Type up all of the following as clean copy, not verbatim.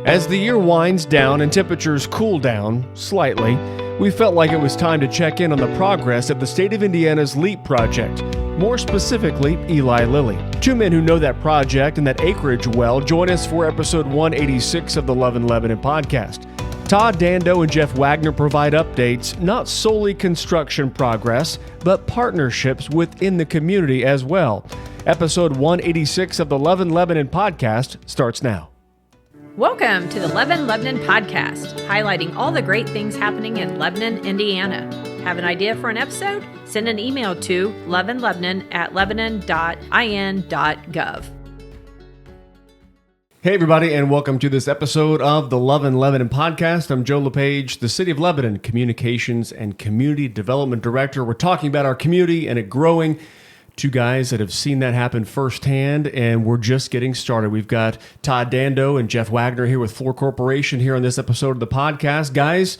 As the year winds down and temperatures cool down slightly, we felt like it was time to check in on the progress of the state of Indiana's LEAP project, more specifically, Eli Lilly. Two men who know that project and that acreage well join us for episode 186 of the Love in Lebanon podcast. Todd Dando and Jeff Wagner provide updates, not solely construction progress, but partnerships within the community as well. Episode 186 of the Love in Lebanon podcast starts now. Welcome to the Love in Lebanon podcast, highlighting all the great things happening in Lebanon, Indiana. Have an idea for an episode? Send an email to loveinlebanon@lebanon.in.gov. Hey everybody, and welcome to this episode of the Love in Lebanon podcast. I'm Joe LePage, the City of Lebanon Communications and Community Development Director. We're talking about our community and it growing. Two guys that have seen that happen firsthand, and we're just getting started. We've got Todd Dando and Jeff Wagner here with Fluor Corporation here on this episode of the podcast. Guys,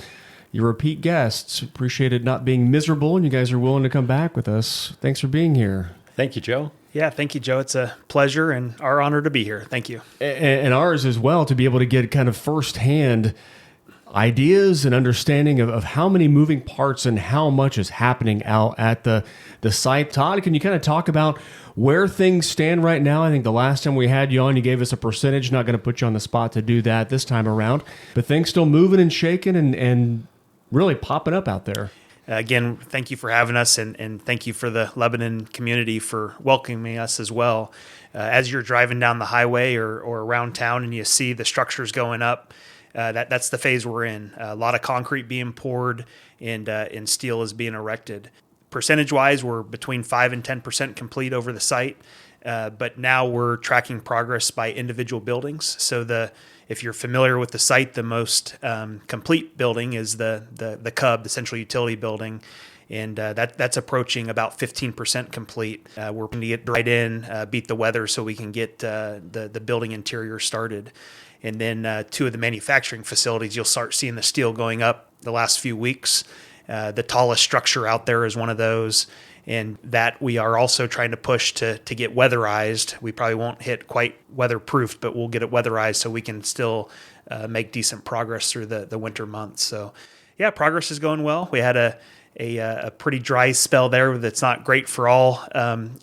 you're repeat guests. Appreciated not being miserable, and you guys are willing to come back with us. Thanks for being here. Thank you, Joe. Yeah, thank you, Joe. It's a pleasure and our honor to be here. Thank you. And ours as well, to be able to get kind of firsthand ideas and understanding of how many moving parts and how much is happening out at the site. Todd, can you kind of talk about where things stand right now? I think the last time we had you on, you gave us a percentage. Not going to put you on the spot to do that this time around, but things still moving and shaking and really popping up out there. Again, thank you for having us, and thank you for the Lebanon community for welcoming us as well. As you're driving down the highway or around town and you see the structures going up, that's the phase we're in. A lot of concrete being poured and steel is being erected. Percentage-wise, we're between 5 and 10% complete over the site, but now we're tracking progress by individual buildings. So if you're familiar with the site, the most complete building is the CUB, the Central Utility Building, and that's approaching about 15% complete. We're going to get right in, beat the weather so we can get the building interior started. And then two of the manufacturing facilities, you'll start seeing the steel going up the last few weeks. The tallest structure out there is one of those, and that we are also trying to push to get weatherized. We probably won't hit quite weatherproofed, but we'll get it weatherized so we can still make decent progress through the winter months. So, yeah, progress is going well. We had a pretty dry spell there that's not great for all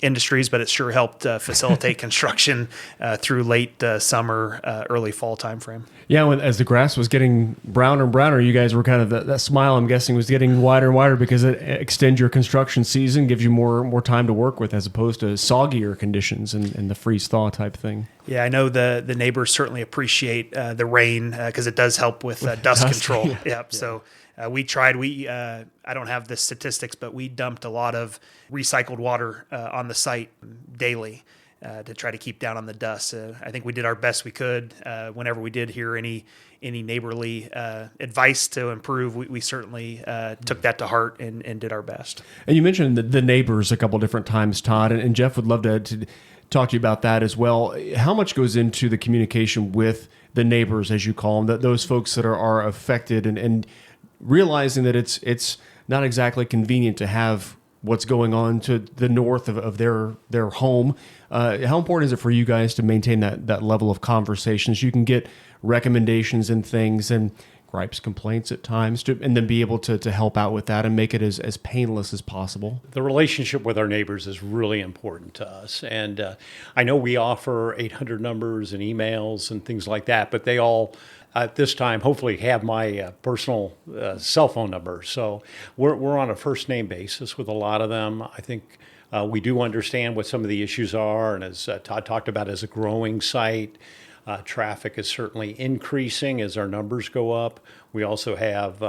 industries, but it sure helped facilitate construction through late summer, early fall timeframe. Yeah, as the grass was getting browner and browner, you guys were kind of, that smile, I'm guessing, was getting wider and wider because it extends your construction season, gives you more time to work with as opposed to soggier conditions and the freeze-thaw type thing. Yeah, I know the neighbors certainly appreciate the rain because it does help with dust control. Yep. Yeah. So we tried. I don't have the statistics, but we dumped a lot of recycled water on the site daily to try to keep down on the dust. I think we did our best we could. Whenever we did hear any neighborly advice to improve, we certainly took that to heart and did our best. And you mentioned the neighbors a couple different times, Todd, and Jeff would love to talk to you about that as well. How much goes into the communication with the neighbors, as you call them, those folks that are affected and realizing that it's not exactly convenient to have what's going on to the north of their home. How important is it for you guys to maintain that level of conversations? You can get recommendations and things and gripes, complaints at times, and then be able to help out with that and make it as painless as possible. The relationship with our neighbors is really important to us. And I know we offer 800 numbers and emails and things like that, but they all, at this time, hopefully have my personal cell phone number. So we're on a first name basis with a lot of them. I think we do understand what some of the issues are. And as Todd talked about, as a growing site, traffic is certainly increasing as our numbers go up. We also have,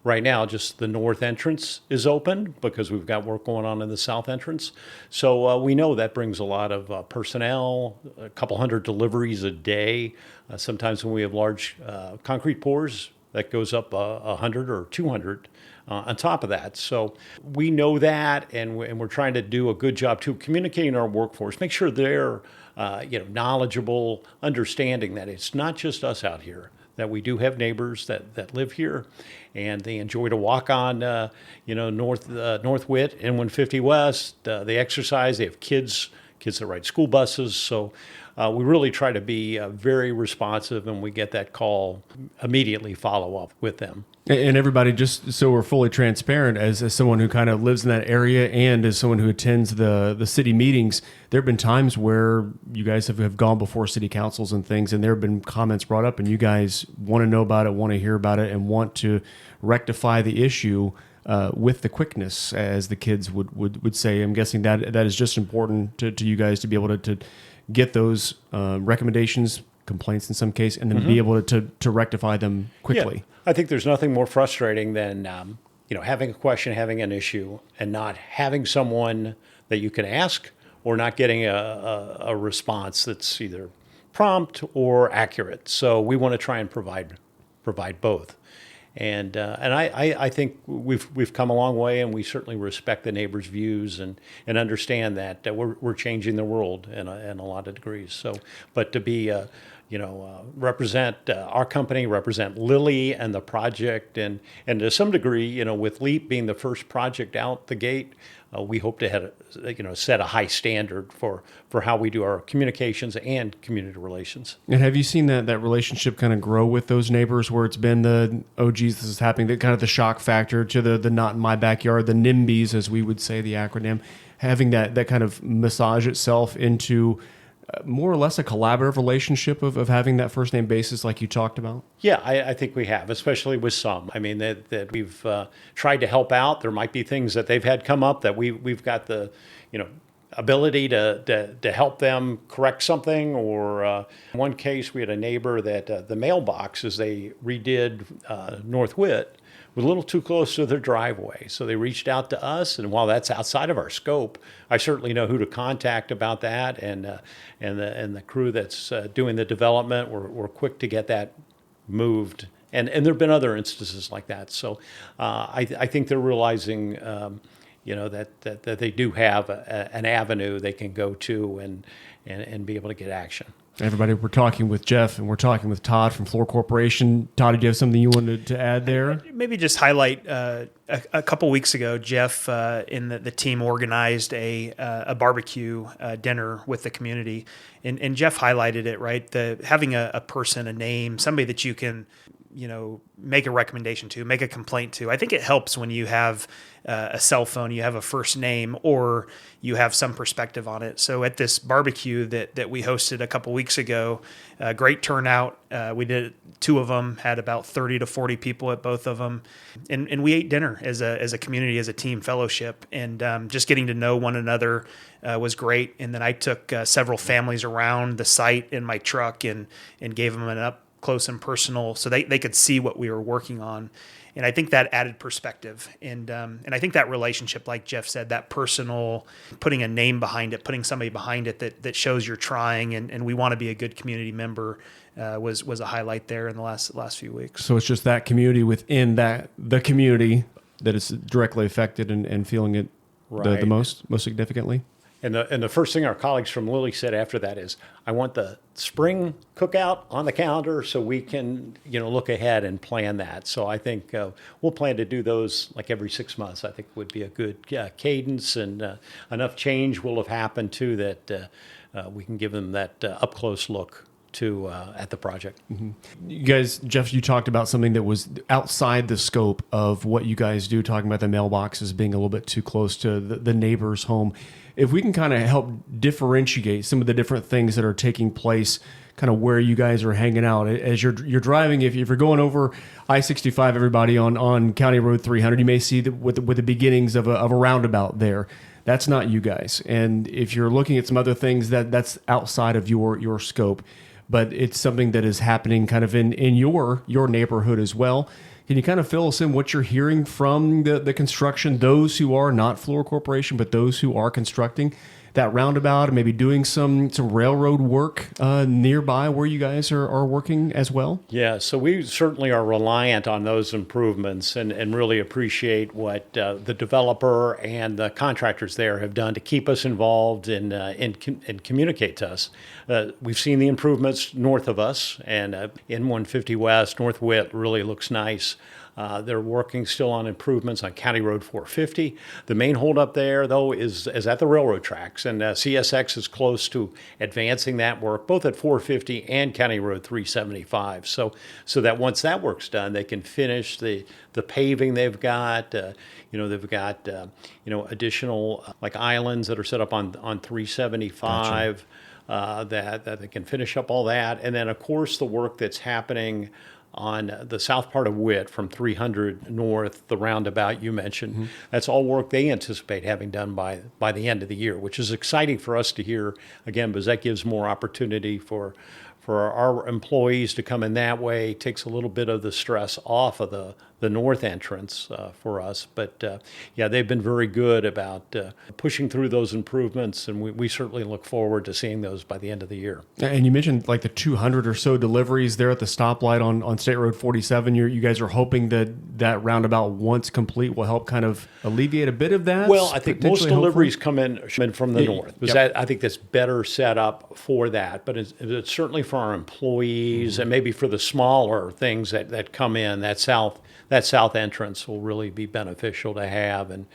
right now, just the north entrance is open because we've got work going on in the south entrance. So we know that brings a lot of personnel, a couple hundred deliveries a day. Sometimes when we have large concrete pours, that goes up 100 or 200 on top of that. So we know that, and we're trying to do a good job too communicating our workforce, make sure they're knowledgeable, understanding that it's not just us out here, that we do have neighbors that live here, and they enjoy to walk on, North Witt and 150 West. They exercise. They have kids kids that ride school buses. So we really try to be very responsive, and we get that call, immediately follow up with them. And everybody, just so we're fully transparent, as someone who kind of lives in that area and as someone who attends the city meetings, there have been times where you guys have gone before city councils and things, and there have been comments brought up, and you guys want to know about it, want to hear about it, and want to rectify the issue with the quickness, as the kids would say. I'm guessing that is just important to you guys to be able to get those recommendations, complaints in some case, and then be able to rectify them quickly. Yeah. I think there's nothing more frustrating than having a question, having an issue, and not having someone that you can ask, or not getting a response that's either prompt or accurate. So we want to try and provide both. And I think we've come a long way, and we certainly respect the neighbors' views and understand that we're changing the world in a lot of degrees. So, but to be represent our company, represent Lilly and the project, and to some degree, with LEAP being the first project out the gate, we hope to set a high standard for how we do our communications and community relations. And have you seen that relationship kind of grow with those neighbors, where it's been the, oh geez, this is happening, that kind of the shock factor to the not in my backyard, the NIMBYs, as we would say, the acronym, having that kind of massage itself into more or less a collaborative relationship of having that first name basis like you talked about? Yeah, I think we have, especially with some. I mean, that we've tried to help out. There might be things that they've had come up that we've got the, ability to help them correct something. Or in one case, we had a neighbor that the mailbox, as they redid North Witt, was a little too close to their driveway. So they reached out to us, and while that's outside of our scope, I certainly know who to contact about that, and the crew that's doing the development were quick to get that moved. And there have been other instances like that. So I think they're realizing that they do have an avenue they can go to and be able to get action. Everybody, we're talking with Jeff, and we're talking with Todd from Fluor Corporation. Todd, did you have something you wanted to add there? Maybe just highlight a couple weeks ago, Jeff and the team organized a barbecue dinner with the community, and Jeff highlighted it, right? Having a person, a name, somebody that you can make a recommendation to, make a complaint to. I think it helps when you have a cell phone, you have a first name, or you have some perspective on it. So at this barbecue that we hosted a couple weeks ago, great turnout. We did 2 of them, had about 30 to 40 people at both of them. And we ate dinner as a community, as a team fellowship, and just getting to know one another was great. And then I took several families around the site in my truck and gave them an up close and personal, so they could see what we were working on. And I think that added perspective. And I think that relationship, like Jeff said, that personal, putting a name behind it, putting somebody behind it that shows you're trying and we want to be a good community member was a highlight there in the last few weeks. So it's just that community within the community that is directly affected and feeling it the most significantly. And the first thing our colleagues from Lilly said after that is, I want the spring cookout on the calendar so we can, look ahead and plan that. So I think we'll plan to do those like every 6 months. I think would be a good cadence, and enough change will have happened too that we can give them that up close look to at the project. Mm-hmm. You guys, Jeff, you talked about something that was outside the scope of what you guys do, talking about the mailboxes being a little bit too close to the neighbor's home. If we can kind of help differentiate some of the different things that are taking place, kind of where you guys are hanging out as you're driving. If you're going over I-65, everybody on County Road 300, you may see with the beginnings of a roundabout there. That's not you guys. And if you're looking at some other things that's outside of your scope, but it's something that is happening kind of in your neighborhood as well. Can you kind of fill us in what you're hearing from the construction, those who are not Fluor Corporation, but those who are constructing that roundabout and maybe doing some railroad work nearby where you guys are working as well? Yeah, so we certainly are reliant on those improvements and really appreciate what the developer and the contractors there have done to keep us involved and communicate to us. We've seen the improvements north of us, and in 150 West, North Witt really looks nice. They're working still on improvements on County Road 450. The main holdup there, though, is at the railroad tracks, and CSX is close to advancing that work, both at 450 and County Road 375. So that once that work's done, they can finish the paving they've got. They've got additional like islands that are set up on 375. Gotcha. That they can finish up all that, and then of course the work that's happening on the south part of Witt from 300 north, the roundabout you mentioned. Mm-hmm. That's all work they anticipate having done by the end of the year, which is exciting for us to hear, again, because that gives more opportunity for our employees to come in that way, takes a little bit of the stress off of the north entrance for us. But they've been very good about pushing through those improvements, and we certainly look forward to seeing those by the end of the year. And you mentioned like the 200 or so deliveries there at the stoplight on State Road 47. You guys are hoping that roundabout, once complete, will help kind of alleviate a bit of that? Well, I think most deliveries come in from the north, because I think that's better set up for that. But it's certainly for our employees, and maybe for the smaller things that come in, that south entrance will really be beneficial to have and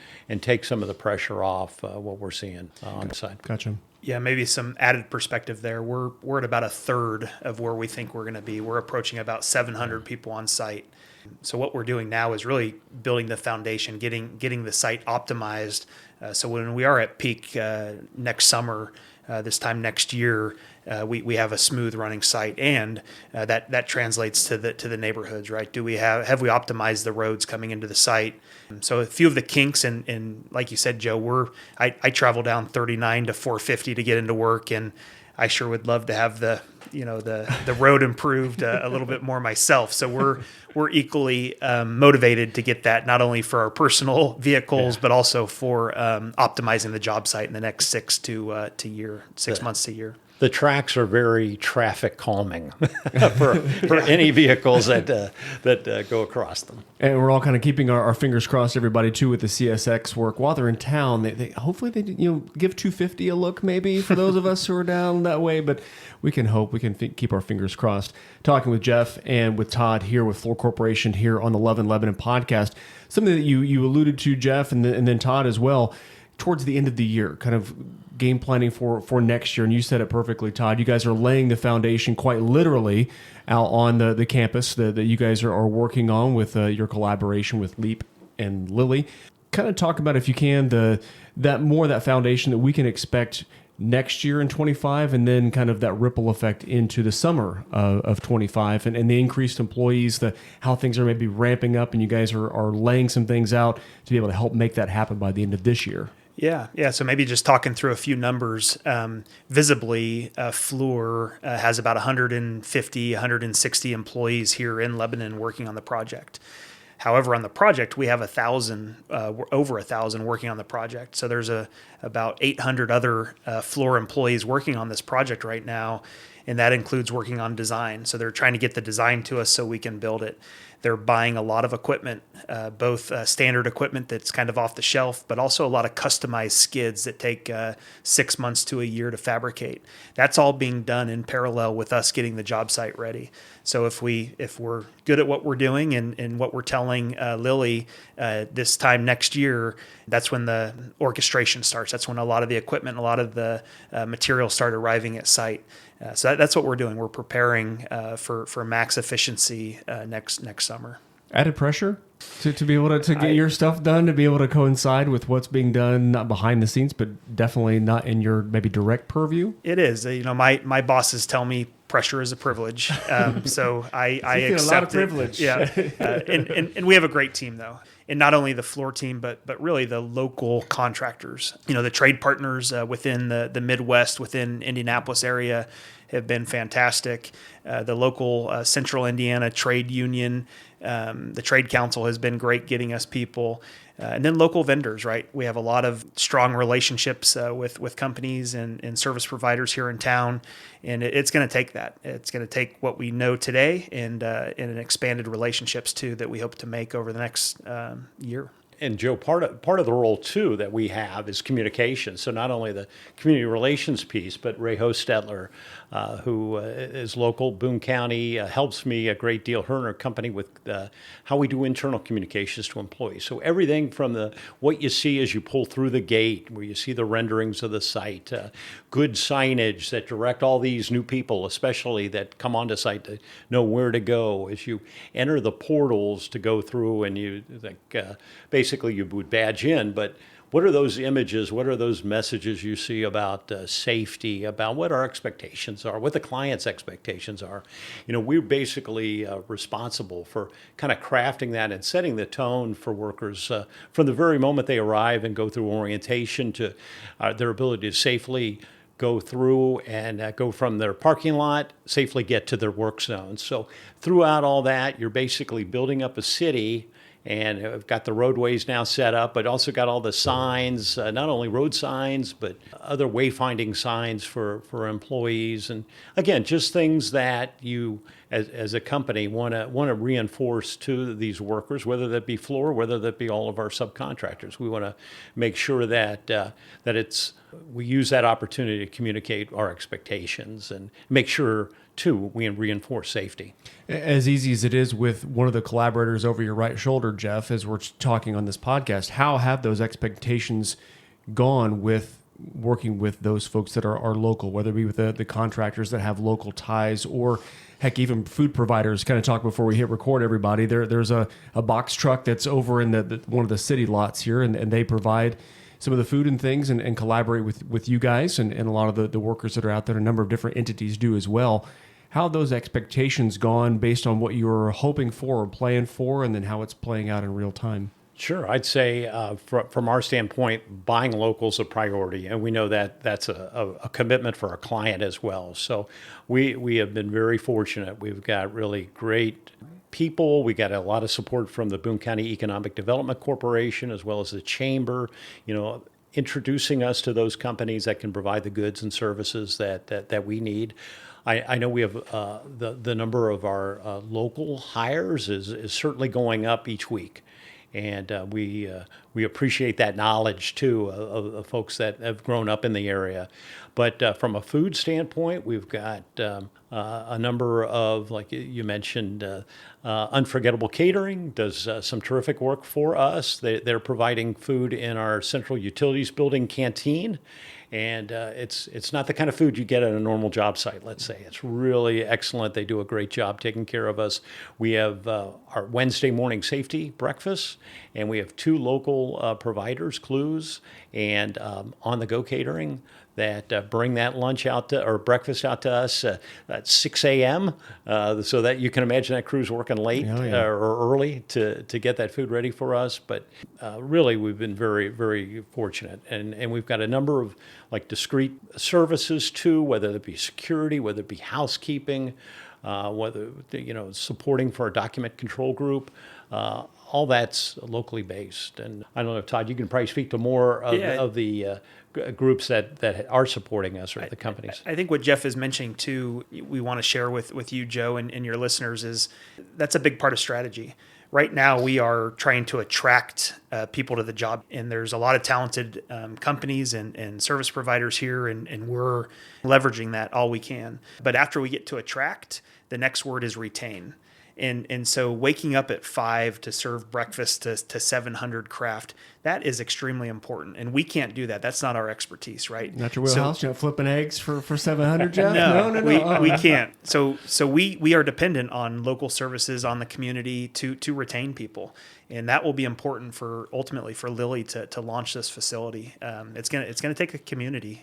take some of the pressure off what we're seeing on the side. Gotcha. Yeah, maybe some added perspective there. We're at about a third of where we think we're going to be. We're approaching about 700 people on site. So what we're doing now is really building the foundation, getting the site optimized. So when we are at peak next summer, this time next year, we have a smooth running site, and that translates to the neighborhoods, right? Have we optimized the roads coming into the site? So a few of the kinks, and like you said, Joe, I travel down 39 to 450 to get into work, and I sure would love to have the road improved a little bit more myself. So we're equally motivated to get that, not only for our personal vehicles, but also for optimizing the job site in the next 6 months to a year. The tracks are very traffic calming for any vehicles that go across them. And we're all kind of keeping our fingers crossed, everybody, too, with the CSX work. While they're in town, they hopefully they give 250 a look, maybe, for those of us who are down that way. But we can hope, keep our fingers crossed. Talking with Jeff and with Todd here with Fluor Corporation here on the Love in Lebanon podcast. Something that you alluded to, Jeff, and then Todd as well, towards the end of the year, kind of game planning for next year. And you said it perfectly, Todd. You guys are laying the foundation quite literally out on the campus that you guys are working on with your collaboration with Leap and Lilly. Kind of talk about, if you can, that foundation that we can expect next year in 25, and then kind of that ripple effect into the summer of 25, and the increased employees, how things are maybe ramping up, and you guys are laying some things out to be able to help make that happen by the end of this year. Yeah. So maybe just talking through a few numbers. Visibly, Fluor has about 150, 160 employees here in Lebanon working on the project. However, on the project, we have over 1,000 working on the project. So there's about 800 other Fluor employees working on this project right now, and that includes working on design. So they're trying to get the design to us so we can build it. They're buying a lot of equipment, both standard equipment that's kind of off the shelf, but also a lot of customized skids that take 6 months to a year to fabricate. That's all being done in parallel with us getting the job site ready. So if we're good at what we're doing and what we're telling Lilly this time next year, that's when the orchestration starts. That's when a lot of the equipment, a lot of the materials start arriving at site. So that's what we're doing. We're preparing for max efficiency next summer. Added pressure to be able to get your stuff done, to be able to coincide with what's being done, not behind the scenes, but definitely not in your maybe direct purview. It is. My bosses tell me pressure is a privilege, so I accept a lot of privilege. Yeah, and we have a great team though. And not only the Fluor team, but really the local contractors. The trade partners within the Midwest, within Indianapolis area, have been fantastic. The local Central Indiana Trade Union, the Trade Council has been great getting us people. And then local vendors, right? We have a lot of strong relationships with companies and service providers here in town, and it's going to take that. It's going to take what we know today and an expanded relationships too that we hope to make over the next year. And Joe, part of the role too that we have is communication. So not only the community relations piece, but Ray Hostetler who is local. Boone County helps me a great deal, her and her company, with how we do internal communications to employees. So everything from what you see as you pull through the gate, where you see the renderings of the site, good signage that direct all these new people, especially that come onto site, to know where to go as you enter the portals to go through, and you basically you would badge in, but what are those images? What are those messages you see about safety, about what our expectations are, what the client's expectations are? We're basically responsible for kind of crafting that and setting the tone for workers from the very moment they arrive and go through orientation to their ability to safely go through and go from their parking lot, safely get to their work zone. So throughout all that, you're basically building up a city, and I've got the roadways now set up, but also got all the signs, not only road signs, but other wayfinding signs for employees. And again, just things that you, as a company, want to reinforce to these workers, whether that be Fluor, whether that be all of our subcontractors. We want to make sure that we use that opportunity to communicate our expectations and make sure, too, we reinforce safety. As easy as it is with one of the collaborators over your right shoulder, Jeff, as we're talking on this podcast, how have those expectations gone with working with those folks that are local, whether it be with the contractors that have local ties, or heck, even food providers? Kind of talk before we hit record, everybody. There's a box truck that's over in one of the city lots here, and they provide some of the food and things and collaborate with you guys and a lot of the workers that are out there. A number of different entities do as well. How have those expectations gone based on what you were hoping for or playing for, and then how it's playing out in real time? Sure. I'd say from our standpoint, buying local is a priority, and we know that that's a commitment for our client as well. So we have been very fortunate. We've got really great people. We got a lot of support from the Boone County Economic Development Corporation, as well as the Chamber, introducing us to those companies that can provide the goods and services that we need. I know we have the number of our local hires is certainly going up each week. And we appreciate that knowledge, too, of folks that have grown up in the area. But from a food standpoint, we've got a number of, like you mentioned, Unforgettable Catering does some terrific work for us. They're providing food in our central utilities building canteen. And it's not the kind of food you get at a normal job site, let's say. It's really excellent. They do a great job taking care of us. We have our Wednesday morning safety breakfast, and we have 2 local providers, Clues and On the Go Catering, that bring that lunch out or breakfast out to us at 6 a.m. So that you can imagine that crew's working late or early to get that food ready for us. But really, we've been very, very fortunate. And we've got a number of discrete services too, whether it be security, whether it be housekeeping, whether supporting for our document control group. All that's locally based. And I don't know, Todd, you can probably speak to more of the groups that are supporting us, or the companies. I think what Jeff is mentioning too, we want to share with you, Joe, and your listeners, is that's a big part of strategy. Right now, we are trying to attract people to the job, and there's a lot of talented companies and service providers here, and we're leveraging that all we can. But after we get to attract, the next word is retain. And so waking up at 5 to serve breakfast to 700 craft, that is extremely important. And we can't do that. That's not our expertise, right? Not your wheelhouse? You're not flipping eggs for 700, Jeff? No. We can't. So we are dependent on local services, on the community to retain people. And that will be important ultimately for Lilly to launch this facility. It's gonna take a community.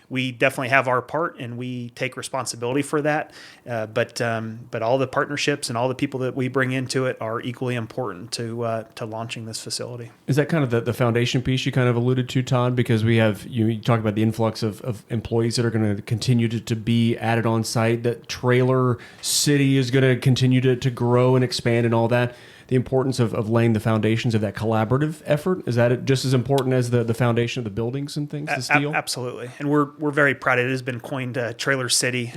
We definitely have our part, and we take responsibility for that. But all the partnerships and all the people that we bring into it are equally important to launching this facility. Is that kind of the foundation piece you kind of alluded to, Todd? Because we have you talk about the influx of employees that are going to continue to be added on site. That trailer city is going to continue to grow and expand and all that. The importance of laying the foundations of that collaborative effort, is that just as important as the foundation of the buildings and things, the steel? Absolutely. And we're very proud. It has been coined Trailer City.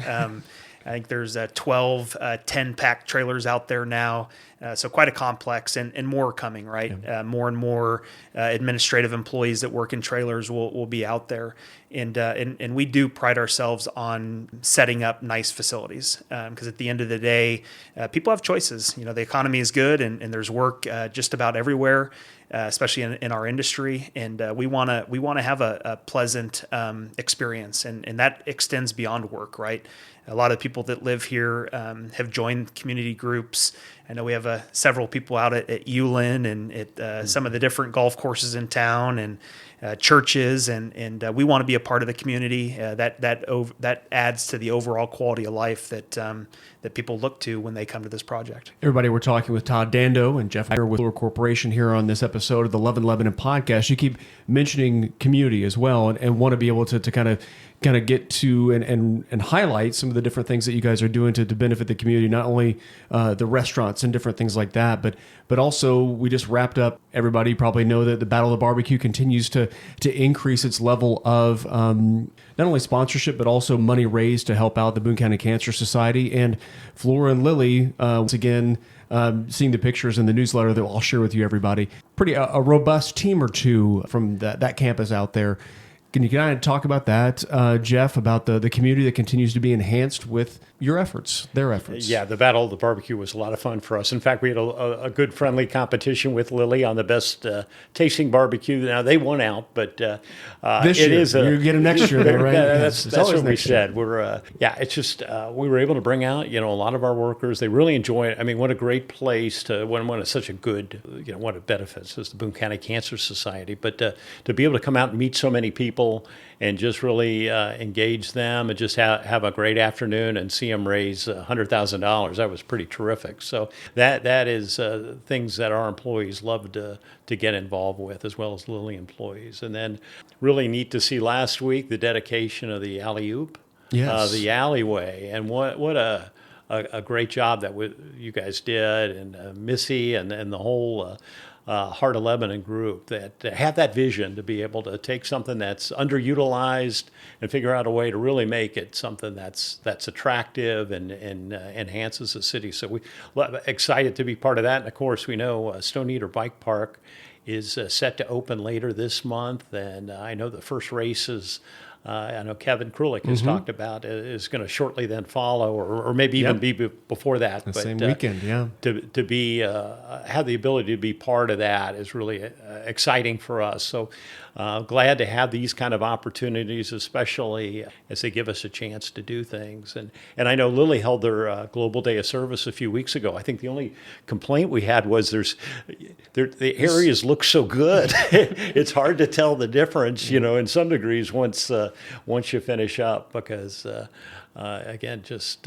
I think there's 12 10-pack trailers out there now, so quite a complex, and more coming, right? Yeah. More and more administrative employees that work in trailers will be out there. And we do pride ourselves on setting up nice facilities, because at the end of the day, people have choices. The economy is good, and there's work just about everywhere, especially in our industry. And we want to have a pleasant experience, and that extends beyond work, right? A lot of people that live here have joined community groups. I know we have several people out at Ullin and at some of the different golf courses in town, and churches, and we want to be a part of the community. That adds to the overall quality of life that people look to when they come to this project. Everybody, we're talking with Todd Dando and Jeff Wagner with Fluor Corporation here on this episode of the Lebanon podcast. You keep mentioning community as well, and want to be able to kind of get to and highlight some of the different things that you guys are doing to benefit the community, not only the restaurants and different things like that, but also we just wrapped up. Everybody probably know that the Battle of the Barbecue continues to increase its level of not only sponsorship, but also money raised to help out the Boone County Cancer Society. And Fluor and Lilly, once again, seeing the pictures in the newsletter that I'll share with you, everybody. Pretty a robust team or two from that campus out there. Can you kind of talk about that, Jeff, about the community that continues to be enhanced with your efforts, their efforts? Yeah, the Battle of the Barbecue was a lot of fun for us. In fact, we had a good friendly competition with Lilly on the best tasting barbecue. Now, they won out, but this year, you get them next year, though, right? That's what we said. It's just we were able to bring out, a lot of our workers. They really enjoy it. I mean, what a great place when it's such a good, what it benefits is the Boone County Cancer Society. But to be able to come out and meet so many people and just really engage them and just have a great afternoon and see them raise $100,000. That was pretty terrific. So that is things that our employees love to get involved with, as well as Lilly employees. And then really neat to see last week the dedication of the alley-oop, the alleyway, and what a great job that you guys did, and Missy and the whole Heart of Lebanon group that have that vision to be able to take something that's underutilized and figure out a way to really make it something that's attractive and enhances the city. So we're excited to be part of that. And of course, we know Stone Eater Bike Park is set to open later this month, and I know the first race is. I know Kevin Krulik has talked about is going to shortly then follow, or maybe even be before that. The same weekend, yeah. To be have the ability to be part of that is really exciting for us. So glad to have these kind of opportunities, especially as they give us a chance to do things. And I know Lilly held their Global Day of Service a few weeks ago. I think the only complaint we had was the areas look so good. It's hard to tell the difference, in some degrees once you finish up, because again, just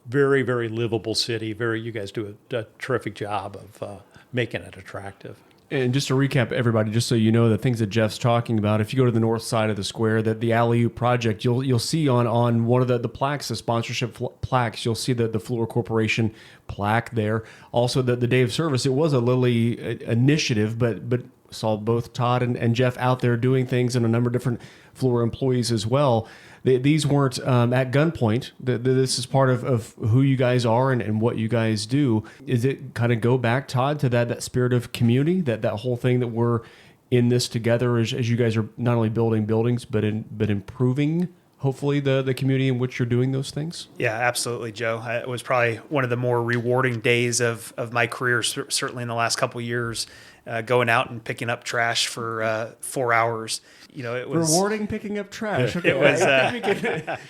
very, very livable city. You guys do a terrific job of making it attractive. And just to recap, everybody, just so you know, the things that Jeff's talking about, if you go to the north side of the square, that the Alley-oop project, you'll see on one of the plaques, the sponsorship plaques, you'll see the Fluor Corporation plaque there. Also, the day of service, it was a Lilly initiative, but saw both Todd and Jeff out there doing things, and a number of different Fluor employees as well. These weren't at gunpoint. This is part of who you guys are and what you guys do. Is it kind of go back, Todd, to that spirit of community, that whole thing that we're in this together as you guys are not only building buildings, but improving, hopefully, the community in which you're doing those things? Yeah, absolutely, Joe. It was probably one of the more rewarding days of my career, certainly in the last couple of years, going out and picking up trash for 4 hours. It was rewarding picking up trash. Okay.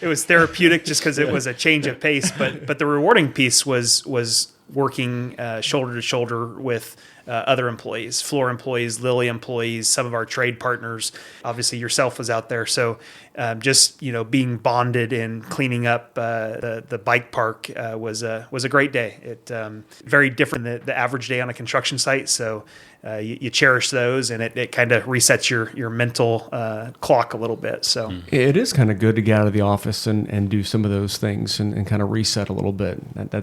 It was therapeutic just because it was a change of pace. But the rewarding piece was working shoulder to shoulder with other employees, Fluor employees, Lilly employees, some of our trade partners. Obviously, yourself was out there. So just being bonded and cleaning up the bike park was a great day. It very different than the average day on a construction site. So you cherish those, and it kind of resets your mental clock a little bit. So it is kind of good to get out of the office and do some of those things and kind of reset a little bit.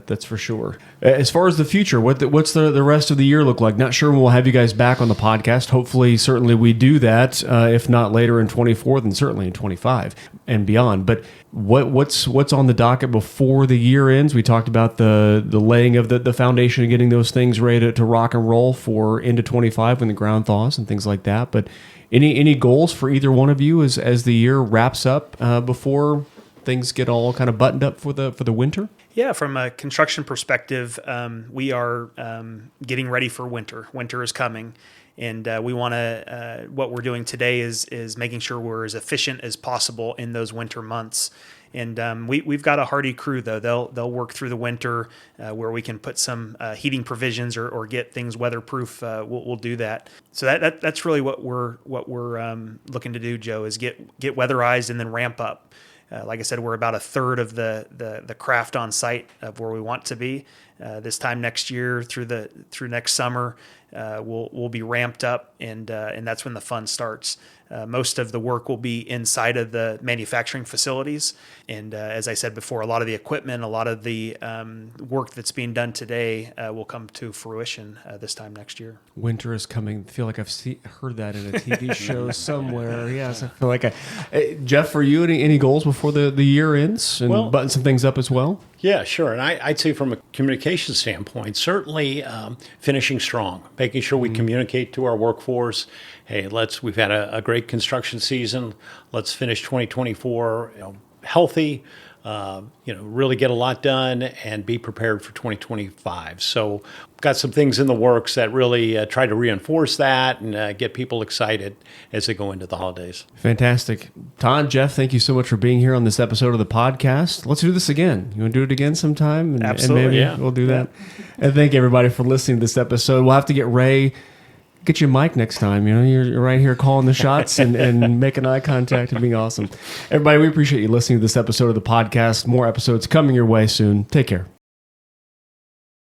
That's for sure. As far as the future, what's the rest of the year look like? Not sure when we'll have you guys back on the podcast. Hopefully, certainly we do that. If not later in 24, then certainly in 25 and beyond. But what's on the docket before the year ends? We talked about the laying of the foundation and getting those things ready to rock and roll for into 25 when the ground thaws and things like that. But Any goals for either one of you as the year wraps up before things get all kind of buttoned up for the winter? Yeah, from a construction perspective, we are getting ready for winter. Winter is coming, and we want to. What we're doing today is making sure we're as efficient as possible in those winter months. And we've got a hardy crew, though. They'll work through the winter where we can put some heating provisions or get things weatherproof. We'll do that. So that's really what we're looking to do, Joe, is get weatherized and then ramp up. Like I said, we're about a third of the craft on site of where we want to be. This time next year through next summer, we'll be ramped up, and that's when the fun starts. Most of the work will be inside of the manufacturing facilities, and as I said before, a lot of the equipment, a lot of the work that's being done today will come to fruition this time next year. Winter is coming. I feel like I've heard that in a TV show somewhere. Yes, I feel like Jeff, for you, any goals before the year ends and button some things up as well? Yeah, sure. And I'd say from a communication standpoint, certainly finishing strong, making sure we communicate to our workforce. Hey, we've had a great construction season. Let's finish 2024 healthy, really get a lot done and be prepared for 2025. So got some things in the works that really try to reinforce that and get people excited as they go into the holidays. Fantastic. Todd, Jeff, thank you so much for being here on this episode of the podcast. Let's do this again. You want to do it again sometime? Absolutely. And maybe yeah. We'll do that. And thank everybody for listening to this episode. We'll have to get Ray, get you a mic next time. You're right here calling the shots and making eye contact and being awesome. Everybody, we appreciate you listening to this episode of the podcast. More episodes coming your way soon. Take care.